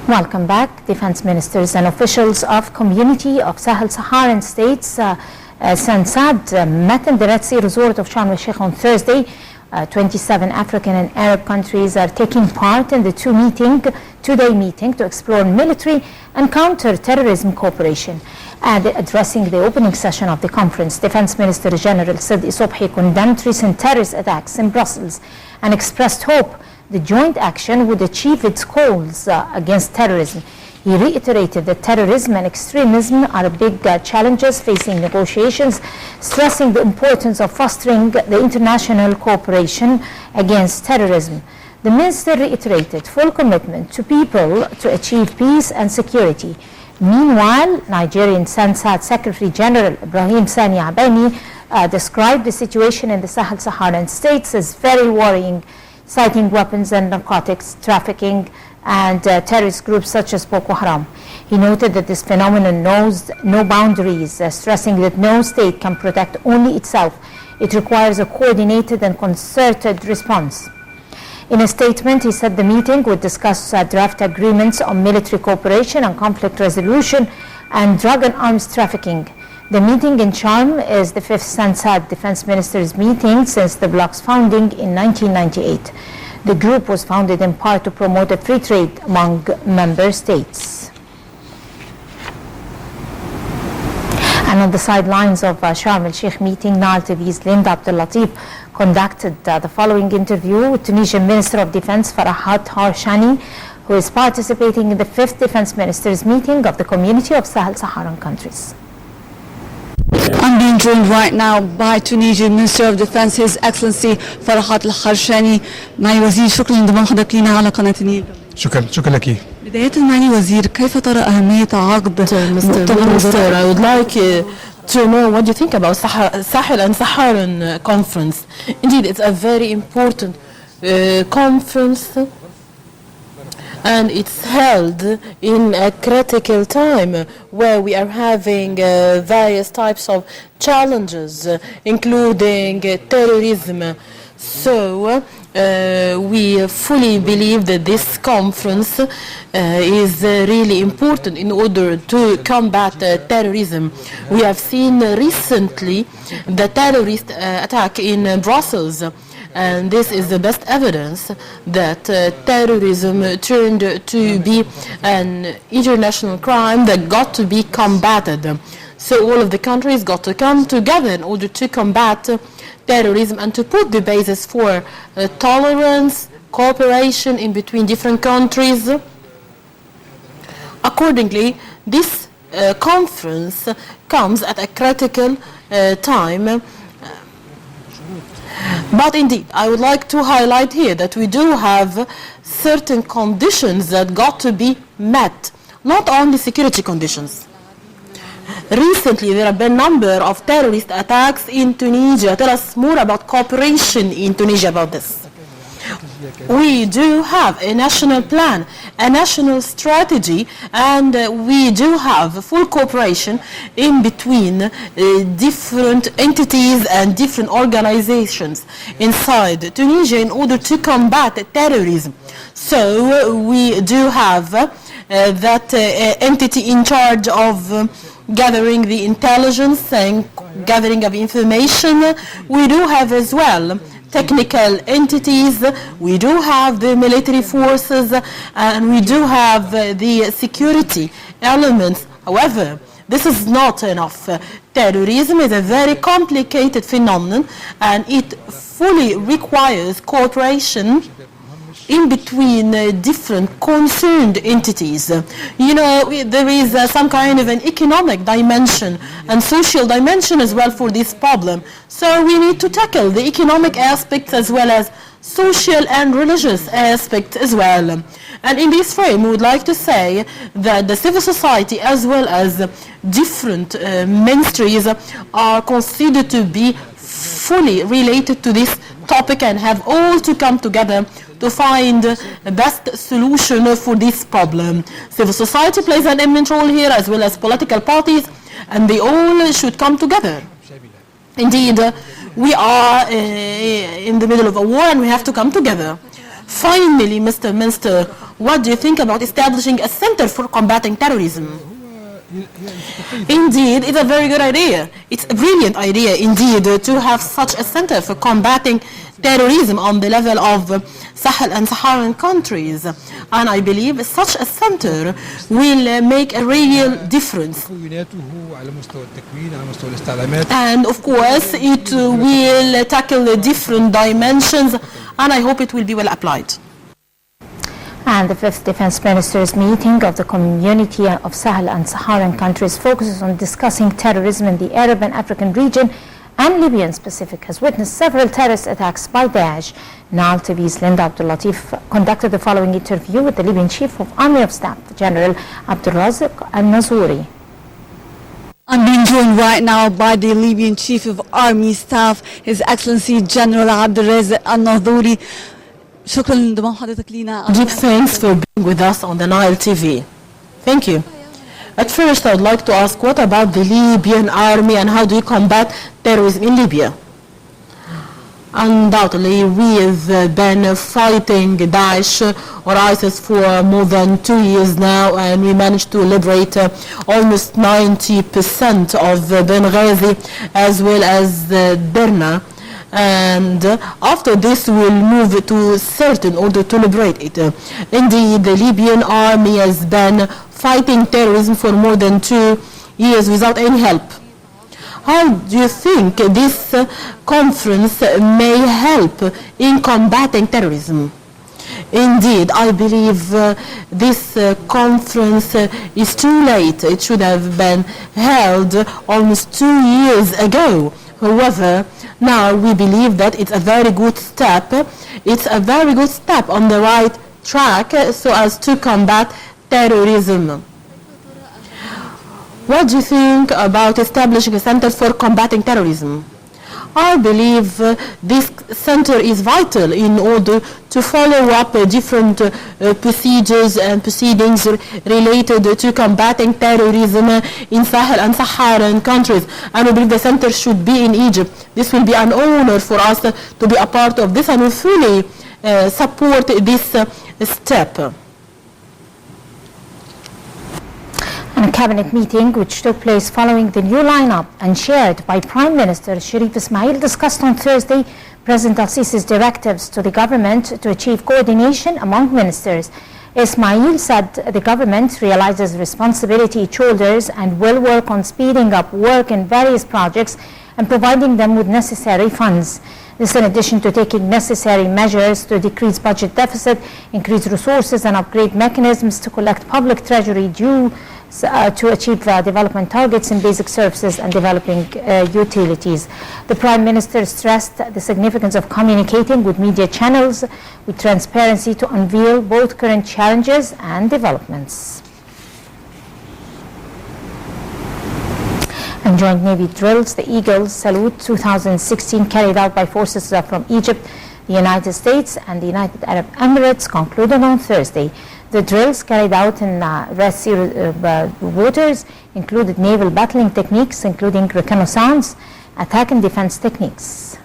Welcome back. Defense ministers and officials of Community of Sahel-Saharan States, SANSAD, met in the Red Sea resort of Sharm el-Sheikh on Thursday. 27 African and Arab countries are taking part in the two-day meeting to explore military and counter-terrorism cooperation. And addressing the opening session of the conference, Defense Minister General Saad Sobhi condemned recent terrorist attacks in Brussels and expressed hope the joint action would achieve its goals against terrorism. He reiterated that terrorism and extremism are big challenges facing negotiations, stressing the importance of fostering the international cooperation against terrorism. The minister reiterated full commitment to people to achieve peace and security. Meanwhile, Nigerian SANSAD Secretary General Ibrahim Sani Abeni described the situation in the Sahel-Saharan states as very worrying, citing weapons and narcotics trafficking and terrorist groups such as Boko Haram. He noted that this phenomenon knows no boundaries, stressing that no state can protect only itself. It requires a coordinated and concerted response. In a statement, he said the meeting would discuss draft agreements on military cooperation and conflict resolution and drug and arms trafficking. The meeting in Sharm is the fifth SANSAD Defense Ministers meeting since the bloc's founding in 1998. The group was founded in part to promote a free trade among member states. And on the sidelines of Sharm el-Sheikh meeting, Nile TV's Linda Abdul-Latif conducted the following interview with Tunisian Minister of Defense Farhat Harshani, who is participating in the fifth Defense Ministers meeting of the Community of Sahel-Saharan countries. I'm being joined right now by Tunisian Minister of Defense, His Excellency Farhat الخرشاني. معي وزير، شكرا لانضمام حضرتك لنا على قناة النيل. شكرا لك. بداية معي وزير، كيف ترى أهمية عقد Minister, I would like to know what you think about Sahel and Saharan conference. Indeed, it's a very important conference, and it's held in a critical time where we are having various types of challenges, including terrorism. So we fully believe that this conference is really important in order to combat terrorism. We have seen recently the terrorist attack in Brussels. And this is the best evidence that terrorism turned to be an international crime that got to be combated. So all of the countries got to come together in order to combat terrorism and to put the basis for tolerance, cooperation in between different countries. Accordingly, this conference comes at a critical time. But indeed, I would like to highlight here that we do have certain conditions that got to be met, not only security conditions. Recently, there have been a number of terrorist attacks in Tunisia. Tell us more about cooperation in Tunisia about this. We do have a national plan, a national strategy, and we do have full cooperation in between different entities and different organizations inside Tunisia in order to combat terrorism. So we do have that entity in charge of gathering the intelligence and gathering of information. We do have as well technical entities, we do have the military forces, and we do have the security elements. However, this is not enough. Terrorism is a very complicated phenomenon, and it fully requires cooperation in between different concerned entities. You know, there is some kind of an economic dimension and social dimension as well for this problem. So we need to tackle the economic aspects as well as social and religious aspects as well. And in this frame, we would like to say that the civil society as well as different ministries are considered to be fully related to this topic and have all to come together to find the best solution for this problem. Civil society plays an immense role here as well as political parties, and they all should come together. Indeed, we are in the middle of a war and we have to come together. Finally, Mr. Minister, what do you think about establishing a center for combating terrorism? Indeed, it's a very good idea. It's a brilliant idea indeed to have such a center for combating terrorism on the level of Sahel and Saharan countries. And I believe such a center will make a real difference. And of course, it will tackle the different dimensions, and I hope it will be well applied. And the fifth defense ministers meeting of the community of Sahel and Saharan countries focuses on discussing terrorism in the Arab and African region, and Libya in specific has witnessed several terrorist attacks by Daesh. Nile TV's Linda Abdulatif conducted the following interview with the Libyan Chief of Army of Staff, General Abdulrazak al-Nazouri. I'm being joined right now by the Libyan Chief of Army Staff, His Excellency General Abdulrazak al-Nazouri. Deep thanks for being with us on the Nile TV. Thank you. At first, I would like to ask, what about the Libyan army and how do you combat terrorism in Libya? Undoubtedly, we've been fighting Daesh or ISIS for more than 2 years now, and we managed to liberate almost 90% of Benghazi as well as Derna. And after this we'll move to Sirte in order to liberate it. Indeed, the Libyan army has been fighting terrorism for more than 2 years without any help. How do you think this conference may help in combating terrorism? Indeed, I believe this conference is too late. It should have been held almost 2 years ago. However, now we believe that it's a very good step. It's a very good step on the right track so as to combat terrorism. What do you think about establishing a center for combating terrorism? I believe this center is vital in order to follow up different procedures and proceedings related to combating terrorism in Sahel and Saharan countries. And we believe the center should be in Egypt. This will be an honor for us to be a part of this, and we fully support this step. In a cabinet meeting which took place following the new lineup and chaired by Prime Minister Sharif Ismail discussed on Thursday President al-Sisi's directives to the government to achieve coordination among ministers. Ismail said the government realizes responsibility it shoulders and will work on speeding up work in various projects and providing them with necessary funds. This in addition to taking necessary measures to decrease budget deficit, increase resources and upgrade mechanisms to collect public treasury due to achieve development targets in basic services and developing utilities. The Prime Minister stressed the significance of communicating with media channels with transparency to unveil both current challenges and developments. And Joint Navy drills, the Eagles Salute 2016, carried out by forces from Egypt, the United States and the United Arab Emirates, concluded on Thursday. The drills carried out in Red Sea waters included naval battling techniques, including reconnaissance, attack and defense techniques.